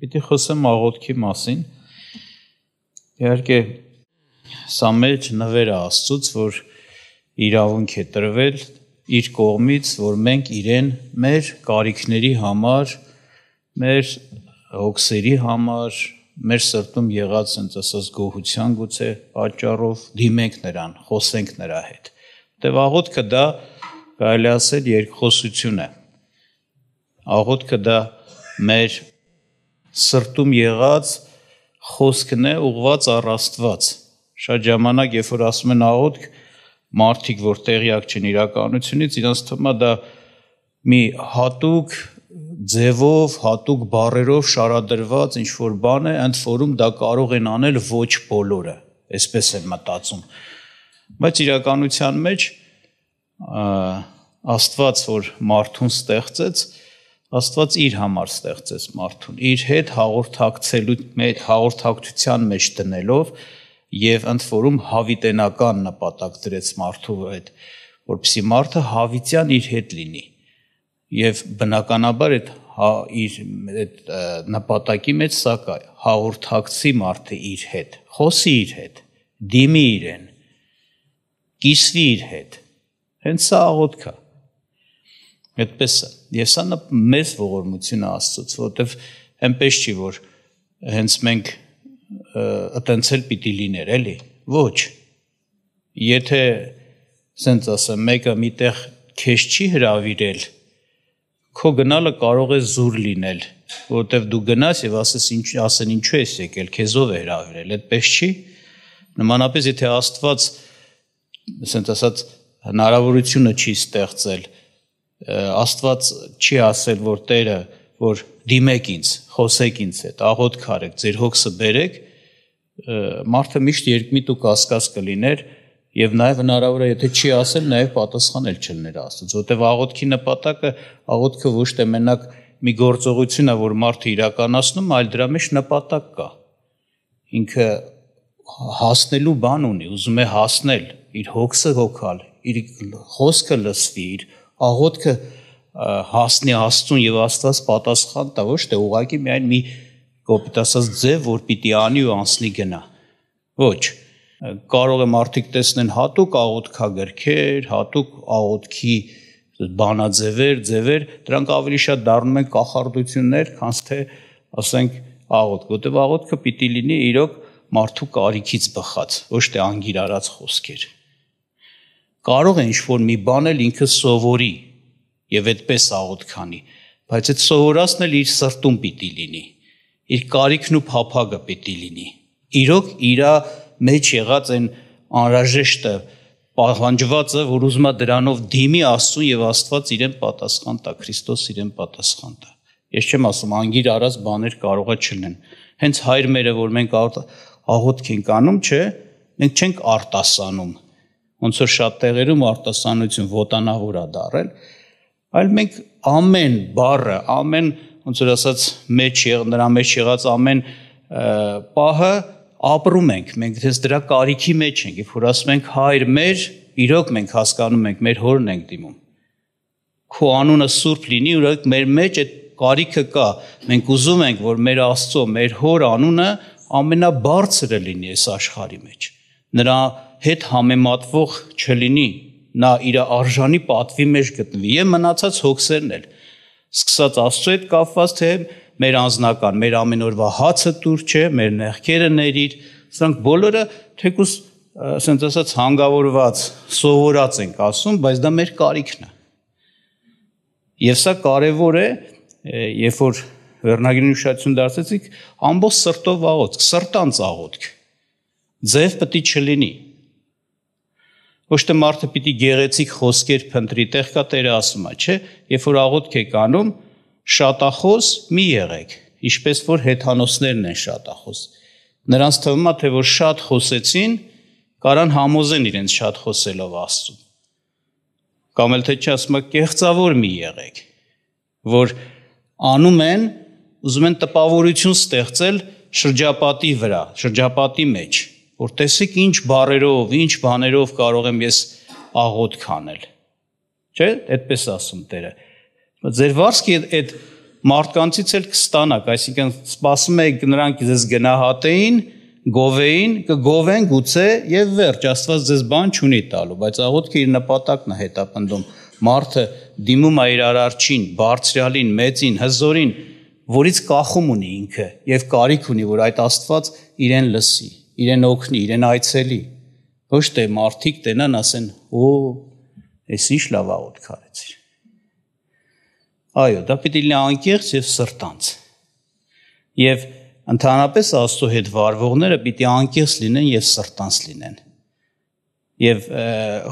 Պիտի խոսեմ աղոթքի մասին։ Իհարկե, սա մեր նվերը Աստծուց, որ իրավունք է տրվել իր կողմից, որ մենք իրեն մեր կարիքների համար, մեր հոգսերի համար, մեր սրտում եղած ասած գոհության գուցե պատճառով դիմենք նրան, խոսենք նրա հետ։ Դե աղոթքը դա կարելի ասել երկխոսություն է։ Աղոթքը դա մեր սրտում եղած խոսքն է ուղված առ Աստված։ Շատ ժամանակ, երբ որ ասում են աղոթք, մարդիկ, որ տեղյակ չեն իրականությունից, իրանց թվում է դա մի հատուկ ձևով, հատուկ բառերով շարադրված ինչ-որ բան է, ընդ որում դա կարող են անել ոչ բոլորը, այսպես են մտածում։ Բայց իրականության մեջ Աստված, որ մարդուն ստեղծեց, Աստված իր համար ստեղծեց մարդուն, իր հետ հաղորդակցության մեջ դնելով եւ ընդ որում հավիտենական նպատակ դրեց մարդու հետ, որպեսզի մարդը հավիտյան իր հետ լինի եւ բնականաբար իր նպատակի մեջ սա կա, հաղորդակցի մարդը իր հետ, խոսի իր հետ, դիմի իրեն, կիսվի իր հետ, հենց սա աղոթք է։ Այդպես է, եւ սա մեծ ողորմություն է Աստծուց, որովհետեւ այնպես չի, որ հենց մենք այտենց էլ պիտի լիներ, էլի, ոչ։ Եթե ասենց ասեմ, մեկը միտեղ քեզ չի հրավիրել, քո գնալը կարող է զուր լինել, որովհետեւ դու գնաս եւ ասեն ինչու ես եկել, քեզով է հրավիրել, այդպես չի։ Նմանապես եթե Աստված ասենց ասած հնարավորությունը չի ստեղծել, Աստված չի ասել, որ Տերը, որ դիմեք ինձ, խոսեք ինձ հետ, աղոթք արեք, ձեր հոգսը բերեք, մարդը միշտ երկմիտ ու կասկած կլիներ եւ նաեւ հնարավոր է, եթե չի ասել, նաեւ պատասխանել չլներ Աստծո, որտեւ աղոթքի նպատակը, աղոթքը ոչ թե մենակ մի գործողություն է, որ մարդը իրականացնում, այլ դրա մեջ նպատակ կա։ Ինքը հասնելու բան ունի, ուզում է հասնել, իր հոգսը հոգալ, իր խոսքը լսվի, իր աղոթքը հասնի Աստծուն եւ Աստված պատասխան տա, ոչ թե ուղղակի միայն մի կոպիտ ասած ձև, որ պիտի անի ու անցնի գնա։ Ոչ, կարող է մարդիկ տեսնեն հատուկ աղոթքագրքեր, հատուկ աղոթքի բանաձևեր, դրանք ավելի շատ դառնում են կախարդություններ, քան թե ասենք աղոթք, որտեղ աղոթքը պիտի լինի իրոք մարդու կարիքից բխած, ոչ թե անգիրարած խոսքեր։ Կարող է ինչ-որ մի բան էլ ինքը սովորի եւ այդպես աղոթք անի, բայց այդ սովորածն էլ իր սրտում պիտի լինի, իր կարիքն ու փափագը պիտի լինի։ Իրոք իր մեջ եղած այն անհրաժեշտը, պահանջվածը, որ ուզում է դրանով դիմի Աստծուն եւ Աստված իրեն պատասխան տա, Քրիստոս իրեն պատասխան տա։ Ես չեմ ասում անգիր արած բաներ կարող է չլինեն։ Հենց հայր մերը, որ մենք աղոթք ենք անում, չէ, մենք չենք արտասանում։ Ոնց որ շատ տեղերում արտասանություն ոտանավոր է դարել, այլ մենք ամեն բառը, ամեն ոնց որ ասած նրա մեջ եղած ամեն պահը ապրում ենք, մենք դες դրա կարիքի մեջ ենք, երբ որ ասում ենք հայր մեր, իրոք մենք հասկանում ենք, մեր հորն ենք դիմում։ Քո անունը սուրբ լինի, ուրախ մեր մեջ այդ կարիքը կա, մենք ուզում ենք, որ մեր Աստծո, մեր հոր անունը ամենաբարձրը լինի այս աշխարհի մեջ։ Նրա հետ համեմատվող չլինի, նա իր արժանի պատվի մեջ գտնվի եւ մնացած հոգսերն էլ։ Սկսած Աստծո հետ կապված, թե մեր անձնական, մեր ամեն օրվա հացը դուր չէ, մեր նեղքերը ներիր, սրանք բոլորը թեկուզ ասենց ասած հանգավորված, սովորած ենք ասում, բայց դա մեր կարիքն է։ Եվ սա կարևոր է, երբ որ վերնագրին ուշադրություն դարձեցիք, ամբողջ սրտով աղոթք, սրտանց աղոթք։ Ձև պետք չլինի։ Ոչ թե մարդը պիտի գեղեցիկ խոսքեր փնտրի, տեղ կա Տերը ասում է, չէ, երբ որ աղոթք եք անում, շատախոս մի եղեք, ինչպես որ հեթանոսներն են շատախոս։ Նրանց թվում է, թե որ շատ խոսեցին, կարան համոզեն իրենց շատ խոսելով Աստծուն։ Կամ էլ թե չի ասում է կեղծավոր մի եղեք, որ անում են, ուզում են տպավորություն ստեղծել շրջապատի վրա, շրջապատի մեջ, որ տեսեք ինչ բառերով, ինչ բաներով կարող եմ ես աղոթք անել։ Չէ՞, այդպես ասում Տերը։ Ձեր վարսկի այդ մարդկանցից էլ կստանաք, այսինքն սպասում եք նրանք ձեզ գնահատեին, գովեին, կգովեն գուցե եւ վերջ, Աստված ձեզ բան չունի տալու, բայց աղոթքը իր նպատակն է հետապնդում։ Մարդը դիմում է իր արարչին, բարձրյալին, մեծին, հզորին, որից կախում ունի ինքը եւ կարիք ունի, որ այդ Աստված իրեն լսի, իրեն օգնի, իրեն այցելի։ Ոչ թե մարդիկ տենան ասեն, «Օ, էս ինչ լավ աղոթք արեցիր»։ Այո, դա պիտի լինի անկեղծ եւ սրտանց։ Եվ ընդհանրապես Աստծո հետ վարվողները պիտի անկեղծ լինեն եւ սրտանց լինեն։ Եվ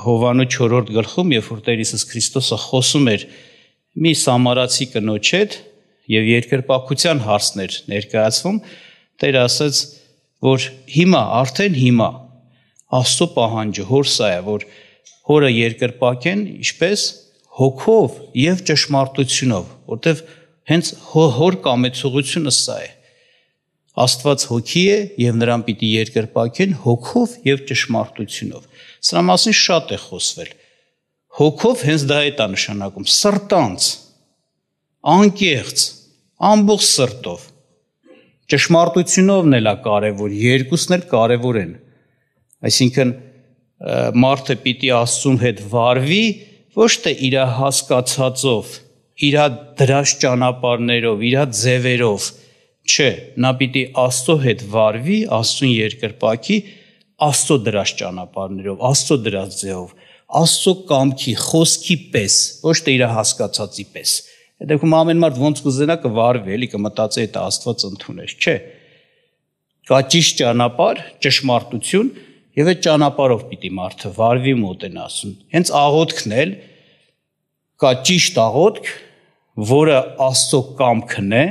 Հովանու 4-րդ գլխում, երբ որ Տեր Հիսուս Քրիստոսը խոսում էր մի սամարացի կնոջ հետ եւ երկրպագության հարցներ ներկայացվում, Տերը ասաց, որ արդեն հիմա Աստծո պահանջը հոր սա է, որ հորը երկրպագեն, ինչպես հոգով եւ ճշմարտությունով, որտեվ հենց հոր կամեցողությունը սա է։ Աստված հոգի է եւ նրան պիտի երկրպագեն հոգով եւ ճշմարտությունով։ Սրա մասին շատ է խոսվել։ Հոգով հենց դա է նշանակում, սրտանց, անկեղծ, ամբողջ սրտով։ Ճշմարտությունովն էլ է կարևոր, երկուսն էլ կարևոր են։ Այսինքն մարդը պիտի Աստծուն հետ վարվի, ոչ թե իր հասկացածով, իր դրած ճանապարհներով, իր ձևերով, չէ, նա պիտի Աստծո հետ վարվի, Աստծուն երկրպագի, Աստծո դրած ճանապարհներով, Աստծո դրած ձևով, Աստծո կամքի, խոսքի պես, ոչ թե իր հասկացածի պես։ Այդ դեպքում ամեն մարդ ոնց կուզենա կվարվի, էլի կմտածի այդ Աստված ընդունես, չէ։ Կա ճիշտ ճանապարհ, ճշմարտություն, եւ այդ ճանապարհով պիտի մարդը վարվի մոտենա ասում։ Հենց աղոթքն էլ կա ճիշտ աղոթք, որը Աստծո կամքն է,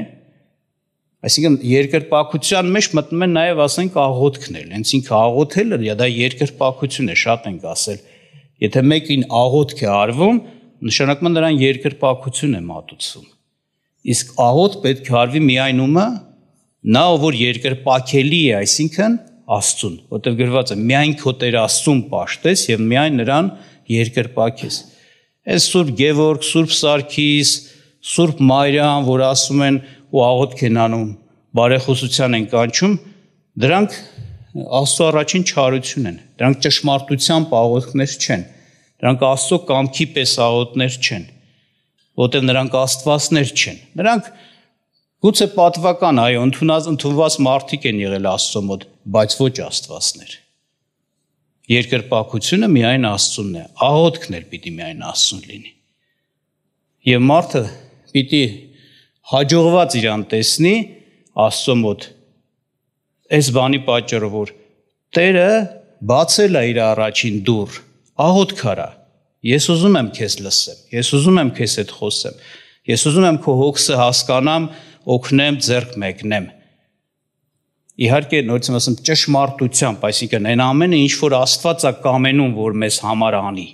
այսինքն երկրպագության մեջ մտնում են նաեւ ասենք աղոթքն էլ, հենց ինքը աղոթելը դա երկրպագություն է, շատ ենք ասել։ Եթե մեկին աղոթք է արվում, նշանակում է նրան երկրպագություն է մատուցվում։ Իսկ աղոթք պետք է արվի միայն ումը, նա որ երկրպագելի է, այսինքն Աստծուն, որտեղ գրված է միայն քո Տեր Աստծուն պաշտես եւ միայն նրան երկրպագես։ Այս Սուրբ Գևորգ, Սուրբ Սարգիս, Սուրբ Մարիամ, որ ասում են ու աղոթք են անում, բարեխոսության են կանչում, դրանք Աստծո առաջին չարություն են։ Դրանք ճշմարտությամբ աղոթքներ չեն։ Դրանք Աստծո կամքի պես աղոթքներ չեն, որտեղ նրանք աստվածներ չեն։ Նրանք գուցե պատվական, այո, ընդունված մարդիկ են եղել Աստծո մոտ, բայց ոչ աստվածներ։ Երկրպագությունը միայն Աստծունն է, աղոթքն էլ պիտի միայն Աստծուն լինի։ Եվ մարդը պիտի հաջողված իրան տեսնի Աստծո մոտ այս բանի պատճառով, որ Տերը բացել է իր առաջին դուռ, աղոթք արա։ Ես ուզում եմ քեզ լսեմ, ես ուզում եմ քեզ հետ խոսեմ, ես ուզում եմ քո հոգսը հասկանամ, օգնեմ, ձեռք մեկնեմ։ Իհարկե, նորից եմ ասում, ճշմարտությամբ, այսինքն այն ամենը, ինչ որ Աստված է կամենում, որ մեզ համար անի։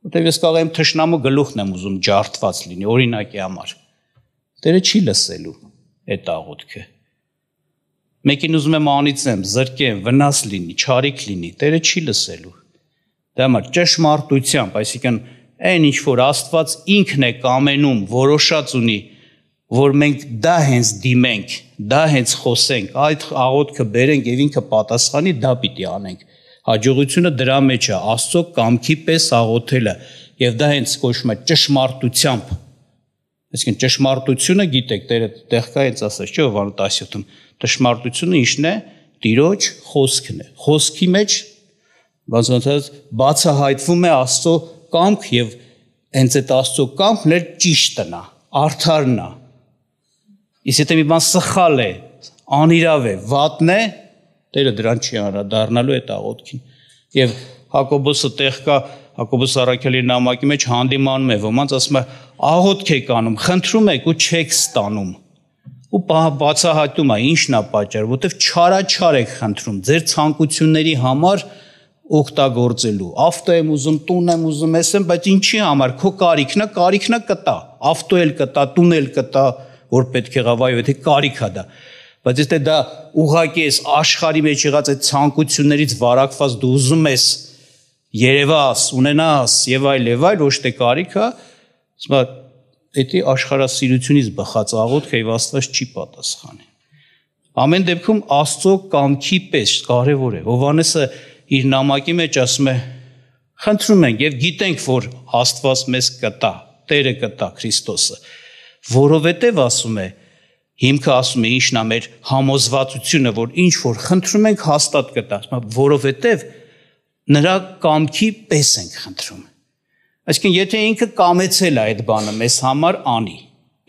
Որտեղ ես կարող եմ թշնամու գլուխն եմ ուզում ջարդված լինի, օրինակի համար։ Տերը չի լսելու այդ աղոթքը։ Մեկին ուզում եմ անիծեմ, զրկեմ, վնաս լինի, չարիք լինի, Տերը չի լսելու։ Դա համար ճշմարտությամբ, այսինքն այն ինչ որ Աստված ինքն է կամենում, որոշած ունի, որ մենք դա հենց դիմենք, դա հենց խոսենք, այդ աղոթքը բերենք եւ ինքը պատասխանի, դա պիտի անենք։ Հաջողությունը դրա մեջ է, Աստծո կամքի պես աղոթելը, եւ դա հենց կոչվում է ճշմարտությամբ։ Այսինքն ճշմարտությունը գիտեք, Տերը տեղ կա հենց ասած, չէ՞ Հովանու 17-ում, ճշմարտությունը ինչն է, Տիրոջ խոսքն է։ Խոսքի մեջ բացահայտվում է Աստծո կամք եւ հենց այդ Աստծո կամքն էլ ճիշտն է, արդարն է։ Իսկ եթե մի բան սխալ է, անիրավ է, վատն է, Տերը դրան չի անդրադառնալու այդ աղոթքին։ Եվ Հակոբոսը տեղ կա, Հակոբոս առաքյալի նամակի մեջ հանդիմանում է, ոմանց ասում է, աղոթք եք անում, խնդրում եք ու չեք ստանում։ Ու բացահայտում է, ինչն է պատճառը, որովհետև չարաչար եք խնդրում, ձեր ցանկությունների համար օգտագործելու։ Ավտո եմ ուզում, տուն եմ ուզում, եմ, բայց ինչի համար, քո կարիքն է կտա, ավտո էլ կտա, տուն էլ կտա, որ պետք եղավ, այո, եթե կարիք է դա։ Բայց եթե դա ուղղակի ես աշխարհի մեջ եղած այդ ցանկություններից վարակված դու ուզում ես երևաս, ունենաս եւ այլ, ոչ թե կարիք է, ասում դա աշխարհասիրությունից բխած աղոթքը եւ Աստված չի պատասխանի։ Ամեն դեպքում Աստծո կամքի պես կարևոր է։ Հովհաննեսը իր նամակի մեջ ասում է. խնդրում ենք եւ գիտենք, որ Աստված մեզ կտա, Տերը կտա Քրիստոսը, որովհետեւ ասում է, հիմքը ասում է ինչն է մեր համոզվածությունը, որ ինչ որ խնդրում ենք հաստատ կտա, որովհետեւ նրա կամքի պես ենք խնդրում։ Այսինքն եթե ինքը կամեցել է այդ բանը մեզ համար անի,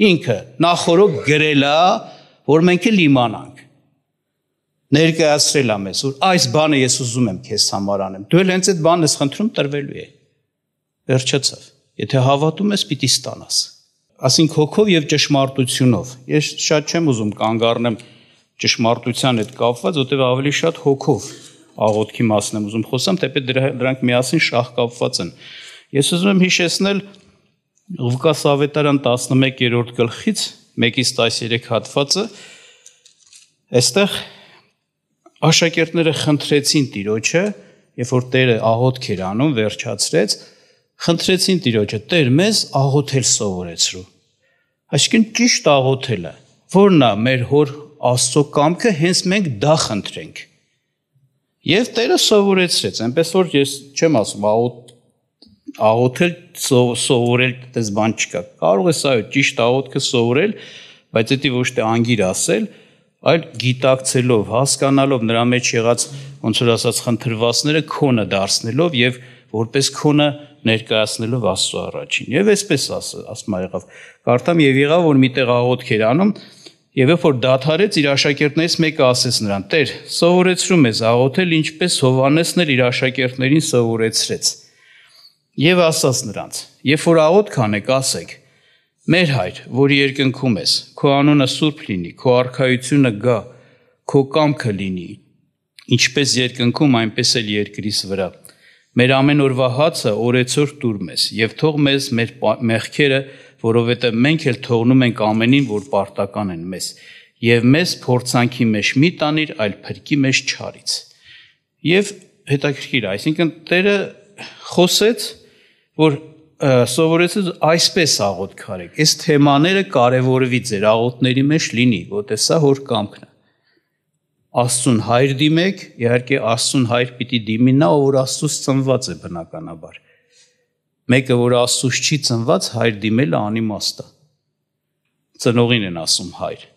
ինքը նախորոք գրել է, որ մենք էլ իմանանք, ներկայացրել է մեզ, որ այս բանը ես ուզում եմ քեզ համար անեմ, դու էլ հենց այդ բանն ես խնդրում, տրվելու է։ Վերջացավ։ Եթե հավատում ես, պիտի ստանաս։ Ասենք հոգով եւ ճշմարտությունով։ Ես շատ չեմ ուզում կանգ առնեմ ճշմարտության հետ կապված, որտեղ ավելի շատ հոգով աղոթքի մասն եմ ուզում խոսամ, թեպետ դրանք միասին շահկապված են։ Ես ուզում եմ հիշեցնել Ղուկաս ավետարան 11-րդ գլխից 1-ից 13 հատվածը, այստեղ աշակերտները խնդրեցին Տիրոջը, երբ որ Տերը աղոթք էր անում, վերջացրեց, խնդրեցին Տիրոջը, Տեր, մեզ աղոթել սովորեցրու։ Այսինքն ճիշտ աղոթելը, որն է մեր հոր Աստծո կամքը, հենց մենք դա խնդրենք։ Եվ Տերը սովորեցրեց, այնպես որ ես չեմ ասում աղոթել սովորել դες բան չկա։ Կարող ես այո ճիշտ աղոթքը սովորել, բայց դա ոչ թե անգիր ասել, այլ գիտակցելով, հասկանալով նրա մեջ եղած ոնց որ ասած խնդրվածները քոնը դարձնելով եւ որպես քոնը ներկայացնելով Աստծո առաջին։ Եվ այսպես ասում եղավ։ Կարդամ եւ եղավ որ միտեղ աղոթք էր անում եւ երբ որ դադարեց իր աշակերտներից մեկը ասեց նրան. Տեր, սովորեցրու մեզ աղոթել ինչպես Հովհաննեսն իր աշակերտներին սովորեցրեց։ Եվ ասաց նրանց. երբ որ աղոթք անեք, ասեք. Մեր Հայր, որ երկնքում ես, քո անունը սուրբ լինի, քո արքայությունը գա, քո կամքը լինի, ինչպես երկնքում, այնպես էլ երկրիս վրա։ Մեր ամեն օրվա հացը օրեցօր տուր մեզ, եւ թող մեզ մեր մեղքերը, որովհետեւ մենք էլ թողնում ենք ամենին, որ պարտական են մեզ, եւ մեզ փորձանքի մեջ մի տանիր, այլ փրկի մեջ չարից։ Եվ հետաքրքիր, այսինքն Տերը խոսեց, որ սովորեցրեց այսպես աղոթք արեք։ Այս թեմաները կարևորվի ձեր աղոթքների մեջ լինի, որտեղ սա հոր կամքն է։ Աստծուն հայր դիմեք, իհարկե Աստծուն հայր պիտի դիմի նա, որ Աստծուց ծնված է բնականաբար։ Մեկը, որ Աստծուց չի ծնված, հայր դիմելը անիմաստ է։ Ծնողին են ասում հայր։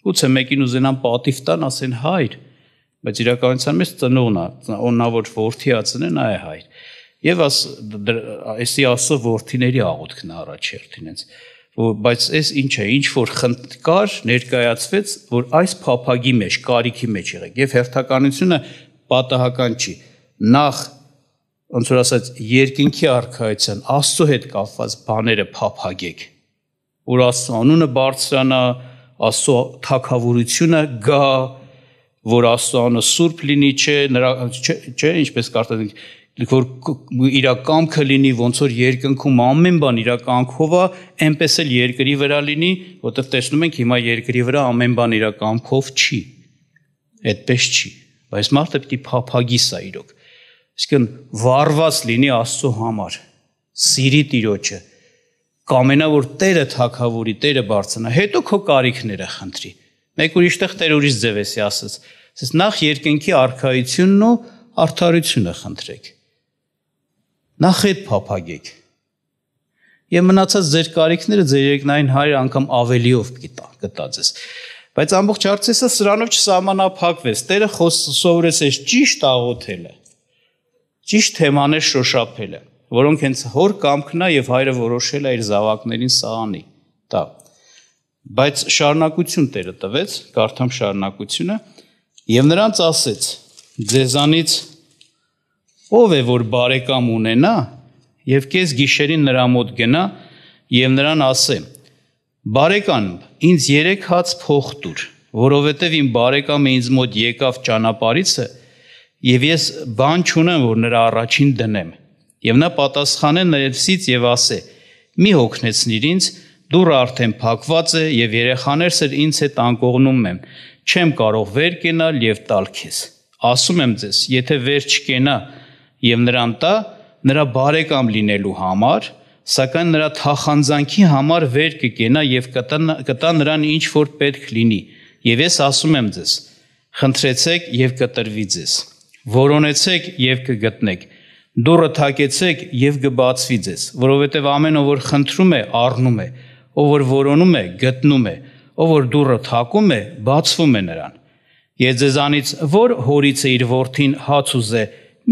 Գուցե մեկին ուզենան պատիվ տան, ասեն հայր, բայց իրականության մեջ ծնողն է, նա որ որդի ածնեն, նա է հայր։ Եվ այսի Աստծո որդիների աղոթքն է առաջերտին հենց, բայց այս ինչ է, ինչ որ կար ներկայացվեց, որ այս փափագի մեջ, կարիքի մեջ եղեք, եւ հերթականությունը պատահական չի։ Նախ ոնց որ ասած երկինքի արքայության Աստծո հետ կապված բաները փափագեք, որ Աստծո անունը բարձրանա, Աստծո թագավորությունը գա, որ Աստծո անունը սուրբ լինի, չէ, ինչպես կարծենք որ իր կամքը լինի, ոնց որ երկնքում ամեն բան իր կամքով է, այնպես էլ երկրի վրա լինի, որտեղ տեսնում ենք հիմա երկրի վրա ամեն բան իր կամքով չի։ Այդպես չի, բայց մարդը պիտի փափագի սա իրոք։ Այսինքն վառված լինի Աստծո համար, սիրի Տիրոջը, կամենա որ Տերը թագավորի, Տերը բարձրանա, հետո քո կարիքները խնդրի։ Մեկ ուրիշտեղ Տեր ուրիշ ձև էսի ասած, ասես նախ երկնքի արքայությունն ու արդարությունը խնդրեք։ Նախ այդ փափագեք։ Եվ մնացած ձեր կարիքները ձեր երկնային Հայրը անգամ ավելիով կտա ձեզ։ Բայց ամբողջ հարցը սրանով չսահմանափակվեց։ Տերը սովորեցրեց ճիշտ աղոթելը, ճիշտ թեմաներ շոշափելը, որոնք հենց հոր կամքն է եւ Հայրը որոշել է իր զավակներին սա անի։ Դա։ Բայց շարունակություն Տերը տվեց, կարդամ շարունակությունը, եւ նրանց ասեց. ձեզանից ով է որ բարեկամ ունենա եւ կես գիշերին նրա մոտ գնա եւ նրան ասե. բարեկամ, ինձ 3 հաց փող տուր, որովհետեւ իմ բարեկամը ինձ մոտ եկավ ճանապարհիցը եւ ես բան չունեմ որ նրա առաջին դնեմ։ Եվ նա պատասխանե ներսից եւ ասե. մի հոգնեցնիր ինձ, դուռը արդեն փակված է եւ երեխաներս էլ ինձ հետ անկողնում եմ, չեմ կարող վեր կենալ եւ տալ քեզ։ Ասում եմ ձեզ, եթե վեր չկենա եւ նրան տա, նրա բարեկամ լինելու համար, սակայն նրա թախանձանքի համար վեր կկենա եւ կտա նրան ինչ որ պետք լինի։ Եվ ես ասում եմ ձեզ. խնդրեցեք եւ կտրվի ձեզ, որոնեցեք եւ կգտնեք, դուռը թակեցեք եւ կբացվի ձեզ, որովհետեւ ամեն ով որ խնդրում է, առնում է, ով որ որոնում է, գտնում է, ով որ դուռը թակում է, բացվում է նրան։ Ես ձեզանից որ հորիցը իր որդին հաց ուզե,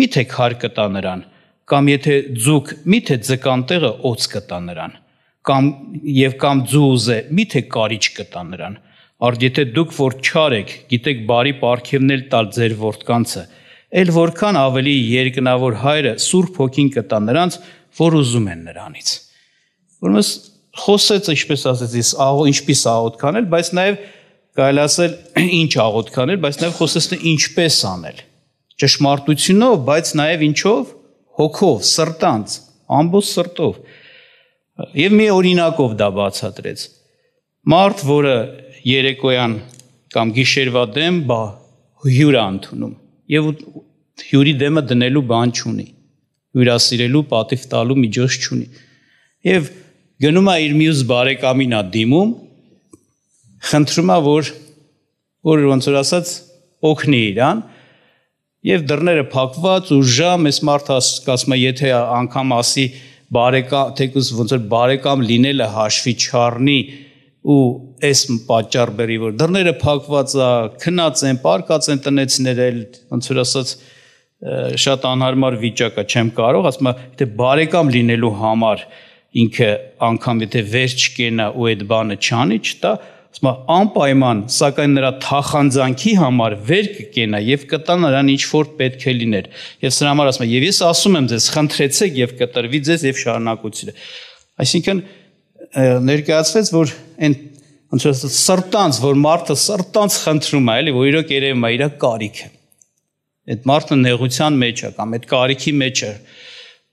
միթե քար կտա նրան, կամ եթե ձուկ, միթե ձկան տեղը օծ կտա նրան, կամ ձու ուզե, միթե կարիճ կտա նրան։ Արդ եթե դուք որ չար եք, գիտեք բարի պարգևներ տալ ձեր որդկանցը, էլ որքան ավելի երկնավոր հայրը Սուրբ Հոգին կտա նրանց, որ ուզում են նրանից։ Ուրեմն խոսեց, ինչպես ասեցի, ինչպես աղոթք անել, բայց նաև կարելի ասել ինչ աղոթք անել, բայց նաև խոսեց թե ինչպես անել։ Ճշմարտությունով, բայց նաև ինչով, հոգով, սրտանց, ամբողջ սրտով։ Եվ մի օրինակով դա բացատրեց։ Մարդ, որը երեկոյան կամ գիշերվա դեմ հյուր է ընդունում եւ հյուրի դեմը դնելու բան չունի, հյուրասիրելու, պատիվ տալու միջոց չունի։ Եվ գնում է իր մյուս բարեկամին է դիմում, խնդրում է, որ ոնց որ ասած օգնի իրան, եւ դռները փակված ու ժամ, այս մարդը ասում է, եթե անգամ ասի բարեկամ, թեկուզ ոնց որ բարեկամ լինելը հաշվի չառնի ու այս պատճառ բերի, որ դռները փակված է, քնած են, պարկած են տնեցիները, ոնց որ ասած շատ անհարմար վիճակ է, չեմ կարող, ասում է, եթե բարեկամ լինելու համար ինքը անգամ եթե վեր չկենա ու այդ բանը չանի, չտա, ասում է, անպայման, սակայն նրա թախանձանքի համար վեր կկենա եւ կտա նրան ինչ որ պետք է լիներ։ Եվ սրա համար ասում է, եւ ես ասում եմ ձեզ, խնդրեցեք եւ կտրվի ձեզ եւ շարունակությունը։ Այսինքն ներկայացվեց, որ այն ոնց որ սրտանց, որ մարդը սրտանց խնդրում է, էլի, որ իրոք երևում է իր կարիքը։ Այդ մարդը նեղության մեջ է կամ այդ կարիքի մեջ է,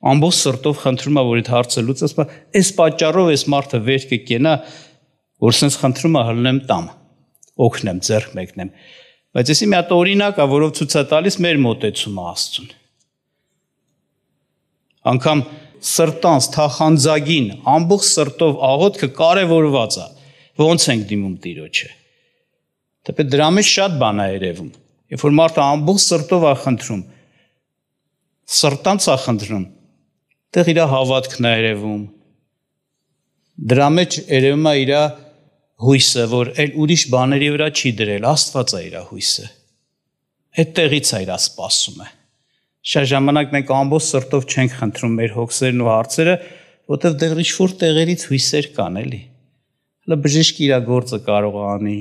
ամբողջ սրտով խնդրում է, որ այդ հարցը լուծես, այս պատճառով այս մարդը վեր կկենա, որ sense խնդրում է հլնեմ տամ, օգնեմ, ձեռք մեկնեմ։ Բայց էսի մի հատ օրինակ է, որով ցույց է տալիս մեր մոտեցումը Աստծուն։ Անկամ սրտանց, թախանձագին, ամբողջ սրտով աղոթքը կարևորված է։ Ոնց ենք դիմում Տիրոջը։ Դեպի դրա մեջ շատ բան է երևում։ Երբ որ մարդը ամբողջ սրտով է խնդրում, սրտանց է խնդրում, դեռ իր հավատքն է երևում։ Դրա մեջ երևում է իր հույսը, որ այլ ուրիշ բաների վրա չի դրել, Աստված է իր հույսը։ Այդտեղից է իր սպասումը։ Շատ ժամանակ մենք ամբողջ սրտով չենք խնդրում մեր հոգսերն ու հարցերը, որտեղ դեռ ինչ-որ տեղերից հույսեր կան, էլի։ Հələ բժիշկը իր գործը կարող է անի։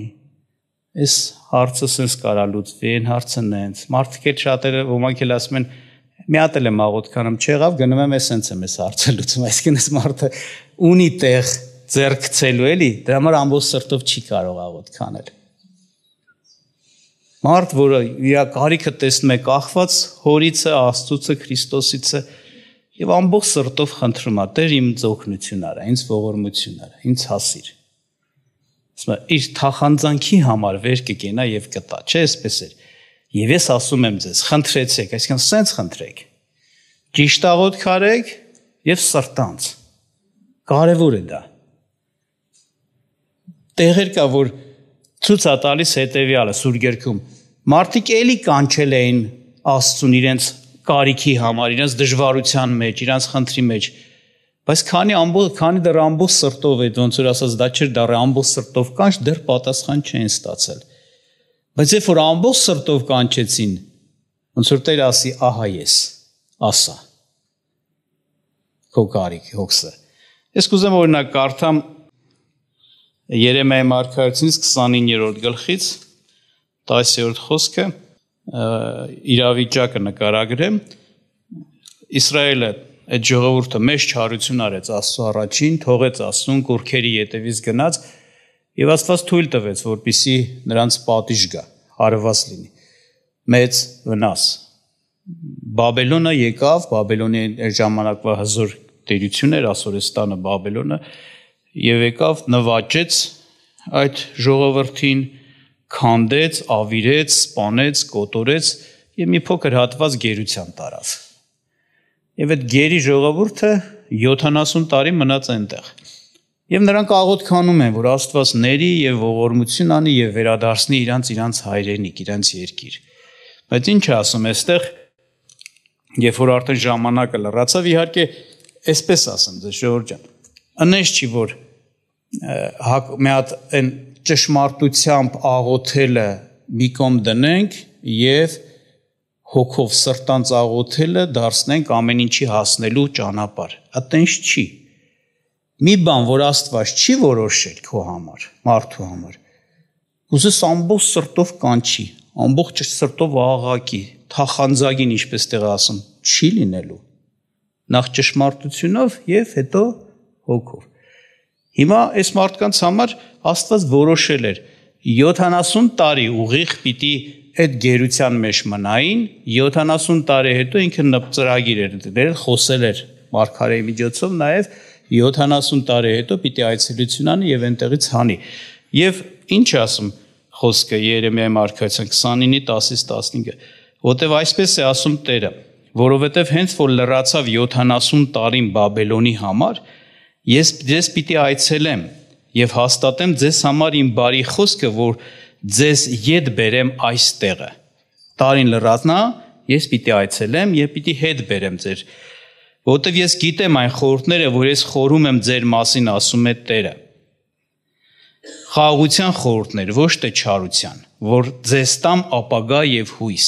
Այս հարցը sense կարա լուծվի, այն հարցը նենց։ Մարդիկ էլ շատերը ոմանք էլ ասում են, մի հատ էլ եմ աղոթքանում չեղավ, գնում եմ էսենց եմ այս հարցը լուծում, այսինքն այս մարդը ունի տեղ ձեռք գցելու, էլի, դրա համար ամբողջ սրտով չի կարող աղոթք անել։ Մարդ, որը իր կարիքը տեսնում է կախված հորիցը, Աստծուցը, Քրիստոսիցը եւ ամբողջ սրտով խնդրում է, Տեր իմ օգնություն արա, ինձ ողորմություն արա, ինձ հասիր։ Ասում է, իր թախանձանքի համար վեր կկենա եւ կտա, չէ՞, այսպես էր։ Եվ ես ասում եմ ձեզ, խնդրեցեք, այսինքն սենց խնդրեք։ Ճիշտ աղոթք արեք եւ սրտանց։ Կարևոր է դա։ Տեղեր կա, որ ցույց է տալիս հետեւյալը Սուրբ Գրքում։ Մարդիկ էլի կանչել էին Աստծուն իրենց կարիքի համար, իրենց դժվարության մեջ, իրենց խնդրի մեջ։ Բայց քանի դեռ ամբողջ սրտով է, ոնց որ ասած, դա չէր դառը ամբողջ սրտով կանչ, դեռ պատասխան չեն ստացել։ Բայց երբ որ ամբողջ սրտով կանչեցին, ոնց որ Տերը ասի, ահա ես, ասա։ Քո կարիքի հոգսը։ Ես կուզեմ օրինակ կարդամ Երեմիայի մարգարեությունից 29-րդ գլխից 10-րդ խոսքը իրավիճակը նկարագրեմ Իսրայելը այդ ժողովուրդը մեծ չարություն արեց Աստծո առաջին, թողեց Աստծուն կուրքերի ետևից գնաց եւ Աստված թույլ տվեց, որպեսզի նրանց պատիժ գա, հարված լինի։ Մեծ վնաս։ Բաբելոնը եկավ, Բաբելոնի այդ ժամանակվա հզոր տերություն էր, Ասորեստանը Բաբելոնը, եւ եկավ նվաճեց այդ ժողովրդին, քանդեց, ավիրեց, սպանեց, կոտորեց եւ մի փոքր հատված գերության տարավ։ Եվ այդ գերի ժողովուրդը 70 տարի մնաց այնտեղ։ Եվ նրանք աղոթք անում են, որ Աստված ների եւ ողորմություն անի եւ վերադարձնի իրանց հայրենիք, իրանց երկիր։ Բայց ինչ ասում այստեղ, երբ որ արդեն ժամանակը լրացավ, իհարկե, այսպես ասեմ, ձեզ ժողովուրդ ջան, անես չի, որ մի հատ այն ճշմարտությամբ աղոթելը մի կողմ դնենք եւ հոգով սրտանց աղոթելը դարձնենք ամեն ինչի հասնելու ճանապարհ։ Այտենց չի։ Մի բան, որ Աստված չի որոշել քո համար, մարդու համար, ուզես ամբողջ սրտով կանչի, ամբողջ սրտով աղաղակի, թախանձագին, ինչպես տեղ ասում, չի լինելու։ Նախ ճշմարտությունով եւ հետո հոգով։ Հիմա այս մարդկանց համար Աստված որոշել էր 70 տարի ուղիղ պիտի այդ գերության մեջ մնային, 70 տարի հետո ինքը ծրագիր էր, խոսել էր մարգարեի միջոցով նաև 70 տարի հետո պիտի այցելություն անի եւ այնտեղից հանի։ Եվ ինչ ասում խոսքը Երեմիայի մարգարեության 29:10-15, որտեվ այսպես է ասում Տերը, որովհետև հենց որ լրացավ 70 տարին Բաբելոնի համար, ես ձեզ պիտի այցելեմ եւ հաստատեմ ձեզ համար իմ բարի խոսքը, որ ձեզ ետ բերեմ այս տեղը։ Տարին լրացնա, ես պիտի այցելեմ եւ պիտի հետ բերեմ ձեր, որովհետև ես գիտեմ այն խորհուրդները, որ ես խորում եմ ձեր մասին, ասում է Տերը։ Խաղաղության խորհուրդներ, ոչ թե չարության, որ ձեզ տամ ապագա եւ հույս։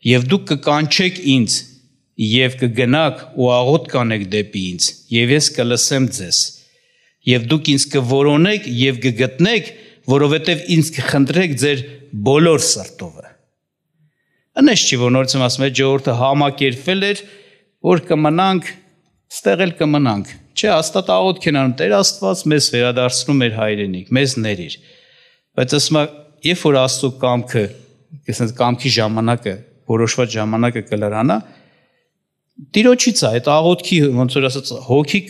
Եվ դուք կկանչեք ինձ եւ կգնաք ու աղոթ կանեք դեպի ինձ, եւ ես կլսեմ ձեզ։ Եվ դուք ինձ կորոնեք եւ կգտնեք, որովհետեւ ինձ կխնդրեք ձեր բոլոր սրտովը։ Անես չի, որ նորից ասում է ժողովուրդը համակերպվել էր, որ կմնանք, ստեղ էլ կմնանք։ Չէ, հաստատ աղոթք են անում, Տեր Աստված մեզ վերադարձնում էր հայրենիք, մեզ ներիր։ Բայց ասում է, երբ որ Աստծո կամքը, կամքի ժամանակը, որոշված ժամանակը կլրանա, Տիրոջից է, այդ աղոթքի, ոնց որ ասած, հոգի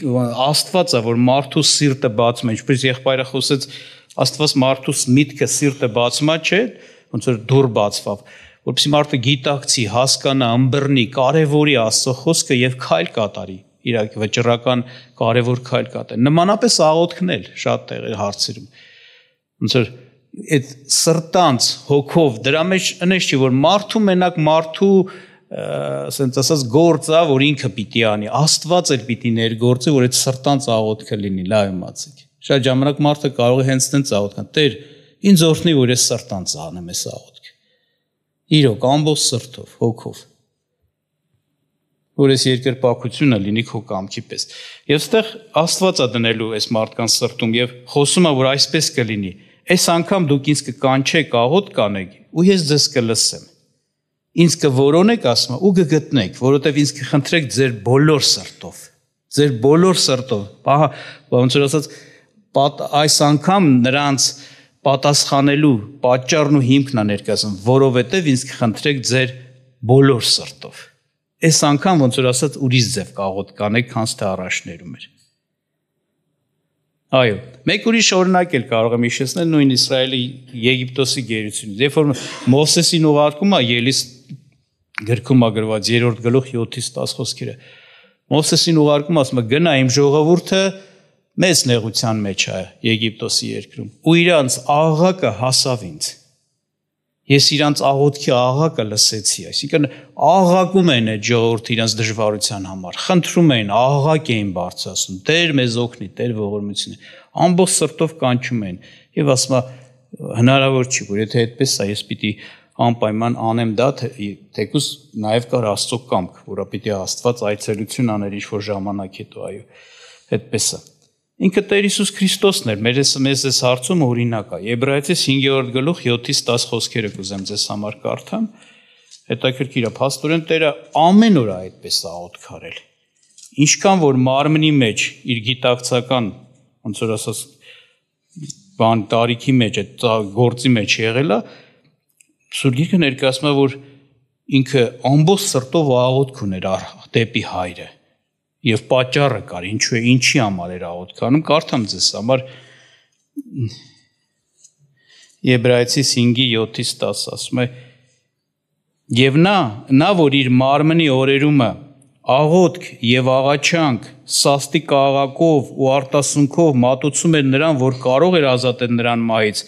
Աստվածը, որ մարդու սիրտը բացում է, ինչպես եղբայրը խոսեց, Աստված մարդու միտքը սիրտը բացում է, չէ, ոնց որ դուռ բացվավ, որպեսզի մարդը գիտակցի, հասկանա, ըմբռնի, կարևորի Աստծո խոսքը եւ քայլ կատարի, իր վճռական կարևոր քայլ կատարի։ Նմանապես աղոթքն էլ շատ տեղեր հարցերում։ Ոնց որ այդ սրտանց հոգով դրա մեջ ընես չի, որ մարդու մենակ մարդու ասենց ասած գործա, որ ինքը պիտի անի, Աստված էլ պիտի ներգործի, որ այդ սրտանց աղոթքը լինի, լավ իմացեք։ Շատ ժամանակ մարդը կարող է հենց տենց աղոթքան, Տեր, ինձ օրհնի, որ ես սրտանց անեմ այս աղոթքը։ Իրոք ամբողջ սրտով, հոգով, որ այս երկրպագությունը լինի քո կամքի պես։ Եվ ստեղ Աստված է դնելու այս մարդկանց սրտում եւ խոսում է, որ այսպես կլինի։ Այս անգամ դուք ինձ կկանչեք, աղոթ կանեք, ու ես ձեզ կլսեմ։ Ինձ կորոնեք, ասում է, ու կգտնեք, որովհետև ինձ կխնդրեք ձեր բոլոր սրտով, ձեր բոլոր սրտով։ Ահա, ոնց որ ասած, այս անգամ նրանց պատասխանելու պատճառն ու հիմքն է ներկայացնում, որովհետև ինձ կխնդրեք ձեր բոլոր սրտով։ Այս անգամ ոնց որ ասած ուրիշ ձև կաղոթ կանեք, քան թե առաջներում էր։ Այո, մեկ ուրիշ օրինակ էլ կարող եմ հիշեցնել նույն Իսրայելի Եգիպտոսի գերությունից։ Երբ որ Մովսեսին ուղարկում է Ելիս գրքում գրված 3-րդ գլուխ 7-10 խոսքերը։ Մովսեսին ուղարկում ասում է գնա իմ ժողովուրդը մեծ նեղության մեջ է Եգիպտոսի երկրում։ Ու իրանց աղաղակը հասավ ինձ։ Ես իրանց աղոթքի աղաղակը լսեցի, այսինքն աղաղակում են այդ ժողովուրդը իրանց դժվարության համար, խնդրում էին, աղաղակ էին բարձրացնում, Տեր մեզ օգնի, Տեր ողորմություն։ Ամբողջ սրտով կանչում էին եւ ասում է հնարավոր չի, որ եթե այդպես է, ես պիտի անպայման անեմ դա, թեկուզ նաեւ կար Աստծո կամք, որը պիտի Աստված այցելություն աներ ինչ-որ ժամանակ հետո, այո, այդպես է։ Ինքը Տեր Հիսուս Քրիստոսն էր, մեզ այս հարցում օրինակ է։ Եբրայեցիս 5-րդ գլուխ 7-10 խոսքերը կուզեմ ձեզ համար կարդամ։ Հետաքրքիր է, փաստորեն Տերը ամեն օր այդպես է աղոթք արել։ Ինչքան որ մարմնի մեջ իր գիտակցական, ոնց որ ասած, բան տարիքի մեջ, այդ գործի մեջ եղել է, Սուրբ Գիրքը ներկայացնում է, որ ինքը ամբողջ սրտով աղոթք ուներ դեպի Հայրը։ Եվ պատճառը կար, ինչու է, ինչի համար էր աղոթքանում, կարդամ ձեզ համար Եբրայեցիս 5:7-10 ասում է. Եվ նա, որ իր մարմնի օրերումը աղոթք եւ աղաչանք սաստիկ աղակով ու արտասունքով մատուցում էր նրան, որ կարող էր ազատել նրան մահից,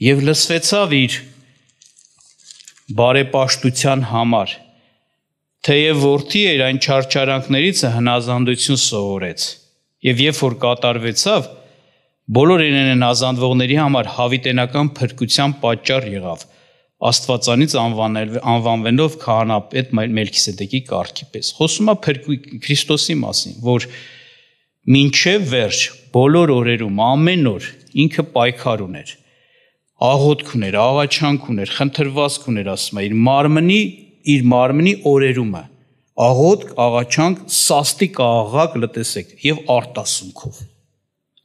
եւ լսվեցավ իր բարեպաշտության համար, թեև որդի էր այն չարչարանքներից հնազանդություն սովորեց, եւ երբ որ կատարվեցավ, բոլոր իրեն ազանդվողների համար հավիտենական փրկության պատճառ եղավ, Աստվածանից անվանվելով քահանապետ Մելքիսեդեկի կարգի պես։ Խոսում է Քրիստոսի մասին, որ մինչև վերջ բոլոր օրերում ամեն օր ինքը պայքար ուներ, աղոթք ուներ, աղաչանք ուներ, խնդրվածք ուներ, ասում է, իր մարմնի օրերումը, աղոթք, աղաչանք, սաստիկ աղաղակ լտեսեք եւ արտասունքով։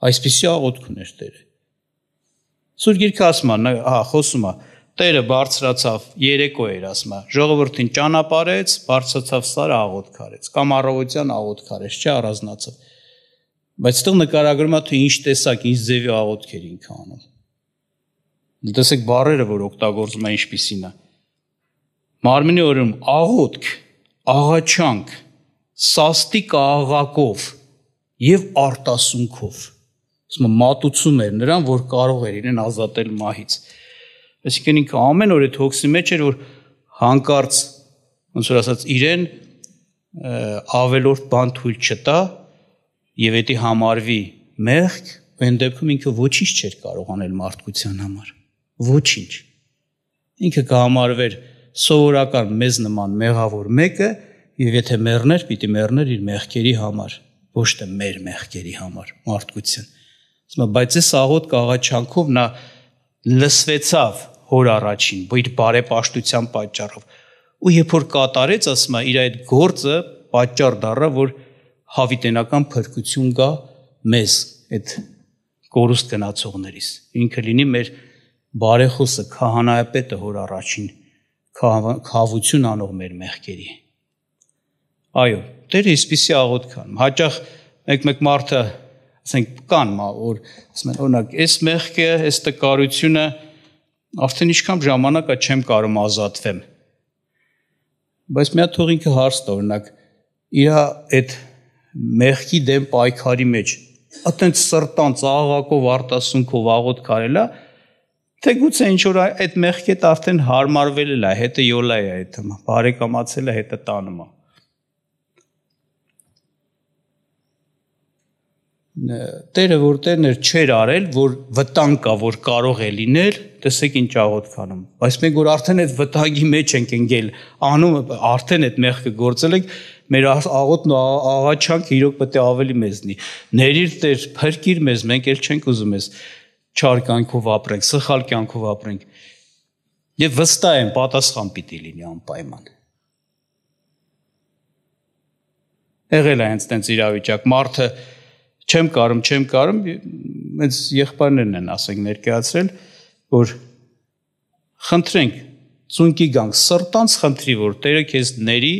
Այսպիսի աղոթք ուներ Տերը։ Սուրբ Գիրքը ասում է, խոսում է, Տերը բարձրացավ, երեկո էր, ասում է, ժողովրդին ճանապարհեց, բարձրացավ սարը աղոթք արեց, կամ առավոտյան աղոթք արեց, չէ, առանձնացավ։ Բայց այդտեղ նկարագրում է, թե ինչ տեսակ, ինչ ձևի աղոթքեր ինքը անում։ Տեսեք բառերը, որ օգտագործում է ինչպիսին է։ Մարմնի օրում աղոթք, աղաչանք, սաստիկ աղաղակով եւ արտասունքով։ Ասում է մատուցում էր նրան, որ կարող էր իրեն ազատել մահից։ Այսինքն ինքը ամեն օր այդ հոգսի մեջ էր, որ հանկարծ, ոնց որ ասած, իրեն ավելորդ բան թույլ չտա եւ դա համարվի մեղք, այն դեպքում ինքը ոչինչ չէր կարող անել մարդկության համար։ Ոչինչ։ Ինքը կհամարվեր սովորական մեզ նման մեղավոր մեկը եւ եթե մեռներ, պիտի մեռներ իր մեղքերի համար, ոչ թե մեր մեղքերի համար, մարդկության։ Ասում եմ, բայց այս աղոթք աղաչանքով նա լսվեցավ հոր առաջին, իր բարեպաշտության պատճառով։ Ու երբ որ կատարեց, ասում է, իր այդ գործը պատճառ դառավ, որ հավիտենական փրկություն գա մեզ, այդ կորուստ գնացողներիս։ Ինքը լինի մեր բարեխոսը, քահանայապետը հոր առաջին, քավություն անող մեր մեղքերի։ Այո, Տերը այսպիսի աղոթք անում։ Հաճախ մեկ մարդը, ասենք, կան, որ ասում են, օրինակ, այս մեղքը, այս տկարությունը արդեն ինչքան ժամանակ է չեմ կարող ազատվեմ։ Բայց մի հատ թող ինքը հարց տա, օրինակ, իր այդ մեղքի դեմ պայքարի մեջ, այտենց սրտանց աղաղակով արտասունքով աղոթք արելա, թե գուցե ինչ որ այդ մեղքի հետ արդեն հարմարվել է, հետը յոլա է այդ, բարեկամացել է, հետը տանում է։ Տերը որ Տերն էր չէր արել, որ վտանգ կա, որ կարող է լինել, տեսեք ինչ աղոթք անում։ Բայց մենք որ արդեն այդ վտանգի մեջ ենք ընկել, անում արդեն այդ մեղքը գործել ենք, մեր աղոթքն ու աղաչանքը իրոք պետք է ավելի մեծնի։ Ներիր Տեր, փրկիր մեզ, մենք էլ չենք ուզում ես չար կյանքով ապրենք, սխալ կյանքով ապրենք։ Եվ վստահ եմ, պատասխան պիտի լինի անպայման։ Եղել է հենց տենց իրավիճակ, մարդը չեմ կարում, մեծ եղբայրներն են ասենք ներկայացրել, որ խնդրենք, ծունկի գանք, սրտանց խնդրի, որ Տերը քեզ ների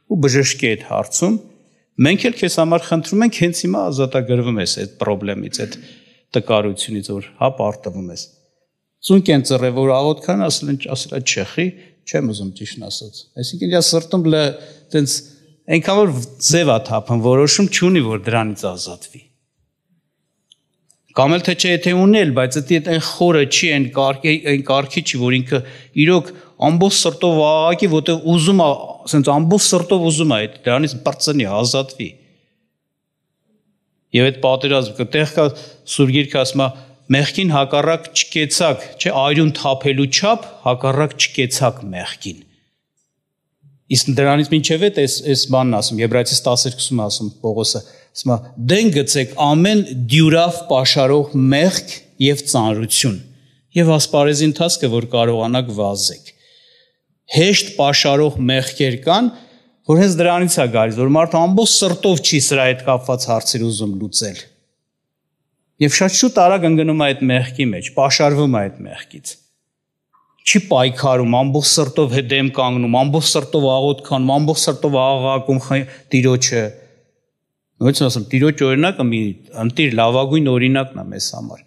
ու բժշկի այդ հարցում, մենք էլ քեզ համար խնդրում ենք, հենց հիմա ազատագրվում ես այդ խնդրից, այդ տկարությունից, որ հա պարտվում ես։ Ծունկ են ծռել, որ աղոթքան ասել չեխի, չեմ ուզում ճիշտն ասած։ Այսինքն իր սրտում տենց այնքան որ ձև է թափում, որոշում չունի, որ դրանից ազատվի։ Կամ էլ թե չէ, եթե ունել, բայց դա այն խորը չի, այն կարգի չի, որ ինքը իրոք ամբողջ սրտով աղաղակի, որտեղ ուզում է, ասենց ամբողջ սրտով ուզում է, դրանից բրծնի, ազատվի։ Եվ այդ պատերազմը, տեղ կա Սուրբ Գիրքը ասում է, մեղքին հակառակ չկեցակ, չէ, այրուն թափելու չափ հակառակ չկեցակ մեղքին։ Իսկ դրանից մինչև այս բանն ասում, Եբրայեցիս 12-ում ասում Պողոսը, ասում է, դեն գցեք ամեն դյուրավ պաշարող մեղք եւ ծանրություն եւ ասպարեզի ընթացքը, որ կարողանաք վազեք։ Հեշտ պաշարող մեղքեր կան, որ հենց դրանից է գալիս, որ մարդը ամբողջ սրտով չի սրա հետ կապված հարցեր ուզում լուծել։ Եվ շատ շուտ արագ ընկնում է այդ մեղքի մեջ, պաշարվում է այդ մեղքից։ Չի պայքարում, ամբողջ սրտով դեմ կանգնում, ամբողջ սրտով աղոթք անում, ամբողջ սրտով աղաղակում Տիրոջը։ Ոնց ասեմ, Տիրոջ օրինակը մի ընտիր լավագույն օրինակն է մեզ համար։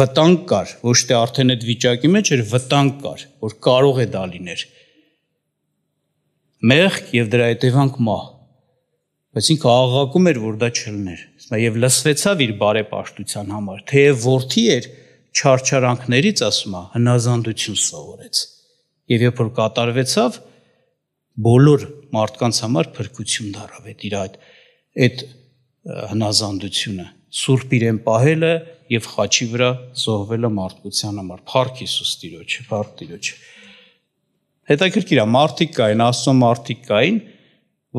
Վտանգ կար, ոչ թե արդեն այդ վիճակի մեջ էր, վտանգ կար, որ կարող է դա լիներ։ մեղք եւ դրա հետևանք մահ։ Բայց ինքը աղաղակում էր, որ դա չլներ։ Եվ լսվեցավ իր բարեպաշտության համար, թեև որդի էր, չարչարանքներից, ասում է, հնազանդություն սովորեց։ Եվ երբ որ կատարվեցավ, բոլոր մարդկանց համար փրկություն դարավ իր այդ հնազանդությունը, Սուրբ իրեն պահելը եւ խաչի վրա զոհվելը մարդկության համար։ Փառք Հիսուս Տիրոջը, փառք Տիրոջը։ Հետաքրքիր է, մարդիկ կային, Աստծո մարդիկ կային,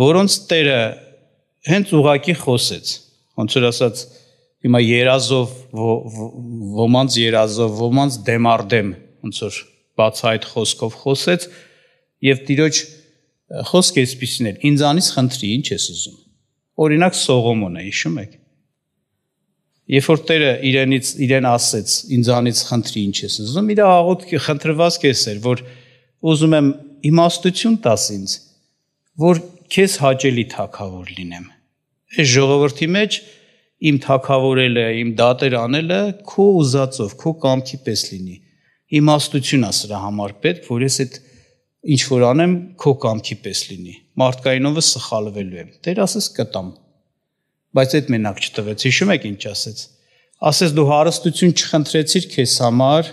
որոնց Տերը հենց ուղակի խոսեց, ոնց որ ասած, հիմա երազով, ոմանց երազով, ոմանց դեմ առ դեմ, ոնց որ բացահայտ խոսքով խոսեց, եւ Տիրոջ խոսքը այսպիսին էր. ինձանից խնդրի, ինչ ես ուզում։ Օրինակ Սողոմոնը, հիշում եք։ Երբ որ Տերը իրեն ասեց, ինձանից խնդրի, ինչ ես ուզում, իր աղոթքի խնդրվածքը էր, որ ուզում եմ իմաստություն տաս ինձ, որ քեզ հաճելի թագավոր լինեմ։ Այս ժողովրդի մեջ իմ թագավորելը, իմ դատեր անելը քո ուզածով, քո կամքի պես լինի։ Իմաստություն է սրա համար պետք, որ ես այդ ինչ որ անեմ, քո կամքի պես լինի։ Մարդկայինովը սխալվելու եմ։ Տեր ասես կտամ։ Բայց այդ մենակ չտվեց։ Հիշում եք ինչ ասեց։ Ասես դու հարստություն չխնդրեցիր քեզ համար,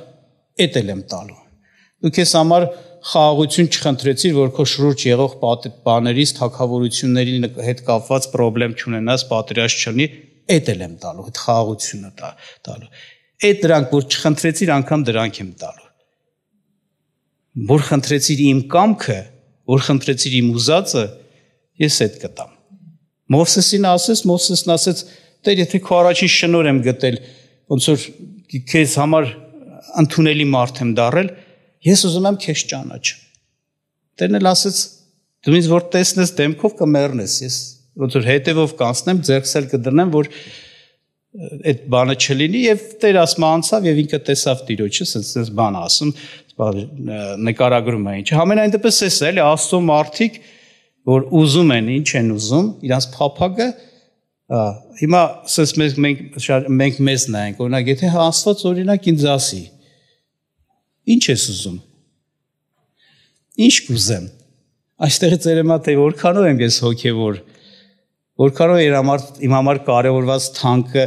էդ էլ եմ տալու։ Դու քեզ համար խաղաղություն չխնդրեցիր, որ քո շուրջ եղող բաներից, թագավորությունների հետ կապված խնդրեմ չունենաս, պատերազմ չլինի, էդ էլ եմ տալու, այդ խաղաղությունը տալու։ Այդ դրանք, որ չխնդրեցիր, անգամ դրանք եմ տալու։ Որ խնդրեցիր իմ կամքը, որ խնդրեցիր իմ ուզածը, ես այդ կտամ։ Մովսեսին ասեց, Տեր, եթե քո առաջին շնորհ եմ գտել, ոնց որ քեզ համար ընդունելի մարդ եմ դառել, ես ուզում եմ քեզ ճանաչեմ։ Տերն էլ ասեց, դու ինձ որ տեսնես դեմքով կմեռնես, ես ոնց որ հետևով կանցնեմ, ձեռքս էլ կդրնեմ, որ այդ բանը չլինի, եւ Տեր ասма անցավ եւ ինքը տեսավ Տիրոջը, ասես բան ասում, նկարագրում է ինչ։ Համենայն դեպս էս է, էլի Աստծո մարդիկ, որ ուզում են, ինչ են ուզում, իրանց փափագը, հիմա ասես մենք մեզ նայենք, օրինակ, եթե Աստված օրինակ ինձ ասի, ինչ ես ուզում։ Ինչ կուզեմ։ Այստեղից երևա թե որքանով եմ ես հոգևոր, որքանով իմ համար կարևորված թանկը,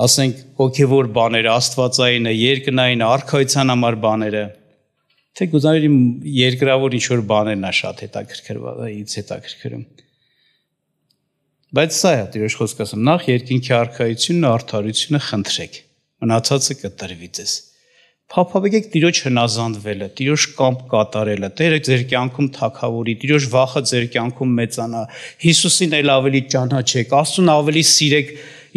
ասենք հոգևոր բաները, աստվածայինը, երկնային, արքայության համար բաները, թե գուցե իմ երկրավոր ինչ-որ բաներն է շատ հետաքրքրում։ Բայց սա է, Տիրոջ խոսքը ասում, նախ երկինքի արքայությունն ու արդարությունը խնդրեք, մնացածը կտրվի ձեզ։ Փափագեք Տիրոջ հնազանդվելը, Տիրոջ կամք կատարելը, Տերը ձեր կյանքում թագավորի, Տիրոջ վախը ձեր կյանքում մեծանա, Հիսուսին էլ ավելի ճանաչեք, Աստծուն ավելի սիրեք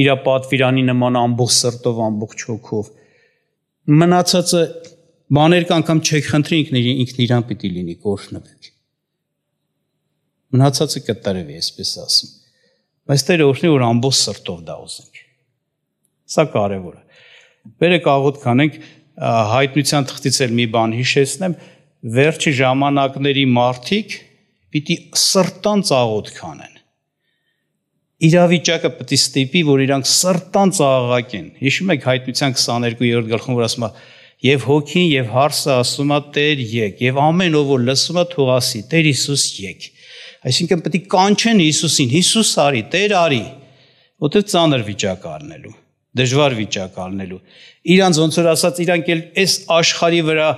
իր պատվիրանի նման ամբողջ սրտով, ամբողջ հոգով։ Մնացածը բաներ կանգամ չեք խնդրի, ինքն իրան պիտի լինի, կօրհնվեք։ Մնացածը կտրվի, այսպես ասում։ Բայց Տերը օրհնի, որ ամբողջ սրտով դա ուզենք։ Սա կարևոր է։ Բերեք աղոթք անենք, հայտնության թղթից էլ մի բան հիշեցնեմ, վերջի ժամանակների մարդիկ պիտի սրտանց աղոթք անեն։ Իրավիճակը պիտի ստիպի, որ իրանք սրտանց աղաղակեն։ Հիշում եք հայտնության 22-րդ գլխում, որ ասում է. «Եվ հոգին եւ հարսը ասում է Տեր եկ, եւ ամեն ով որ լսում է թող ասի Տեր Հիսուս եկ»։ Այսինքն պետք է կանչեն Հիսուսին, Հիսուս արի, Տեր արի, որտեղ ծանր վիճակ առնելու, դժվար վիճակ առնելու։ Իրանց ոնց որ ասած, իրանք էլ այս աշխարհի վրա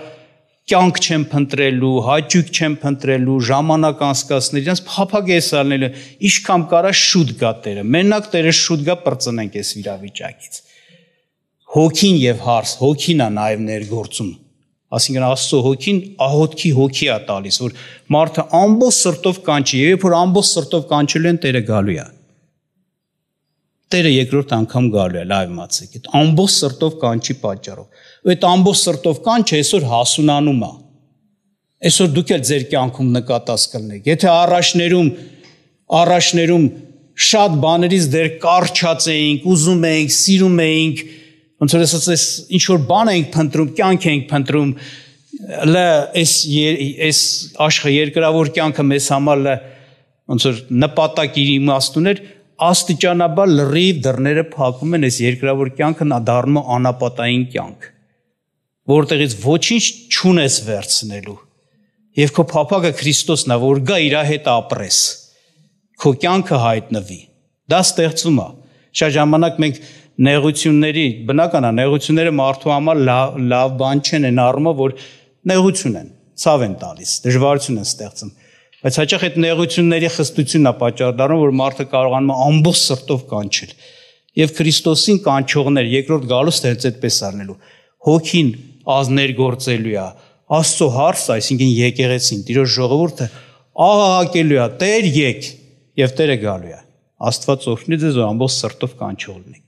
կյանք չեն փնտրելու, հաճույք չեն փնտրելու, ժամանակ անցկացնել, իրանց փափագ է սալնելու, ինչքան կարա շուտ գա Տերը։ Մենակ Տերը շուտ գա բրծնենք այս վիճակից։ Հոգին եւ հարս, հոգին է նաեւ ներգործում։ Այսինքն Աստծո հոգին աղոթքի հոգի է տալիս, որ մարդը ամբողջ սրտով կանչի, եւ երբ որ ամբողջ սրտով կանչելու են, Տերը գալու է։ Տերը երկրորդ անգամ գալու է, լավ իմացեք, այդ ամբողջ սրտով կանչի պատճառով։ Այդ ամբողջ սրտով կանչը այսօր հասունանում է։ Այսօր դուք էլ ձեր կյանքում նկատած կլինեք։ Եթե առաջներում շատ բաներից դեռ կարճած էինք, ուզում էինք, սիրում էինք, ոնց որ ասած ինչ որ բան ենք փնտրում, կյանք ենք փնտրում, այս երկրավոր կյանքը մեզ համար ոնց որ նպատակ իր իմաստ ուներ, աստիճանաբար լրիվ դռները փակում են, այս երկրավոր կյանքը դառնում է անապատային կյանք, որտեղից ոչինչ չունես վերցնելու։ Եվ քո փափագը Քրիստոսն է, որ գա իր հետ ապրես։ Քո կյանքը հայտնվի։ Դա ստեղծում է։ Շատ ժամանակ մենք նեղությունների, բնական է, նեղությունները մարդու համար լավ բան չեն, այն առումով, որ նեղություն են, ցավ են տալիս, դժվարություն են ստեղծում։ Բայց հաճախ այդ նեղությունների խստությունն է պատճառ դառնում, որ մարդը կարողանում է ամբողջ սրտով կանչել։ Եվ Քրիստոսին կանչողներ երկրորդ գալուստը հենց այդպես արնելու։ Հոգին ազներ գործելու է, Աստծո հարցը, այսինքն եկեղեցին, Տիրոջ ժողովուրդը աղաղակելու է, Տեր եկ, եւ Տերը գալու է։ Աստված օրհնի ձեզ, որ ամբողջ սրտով կանչող լինեք։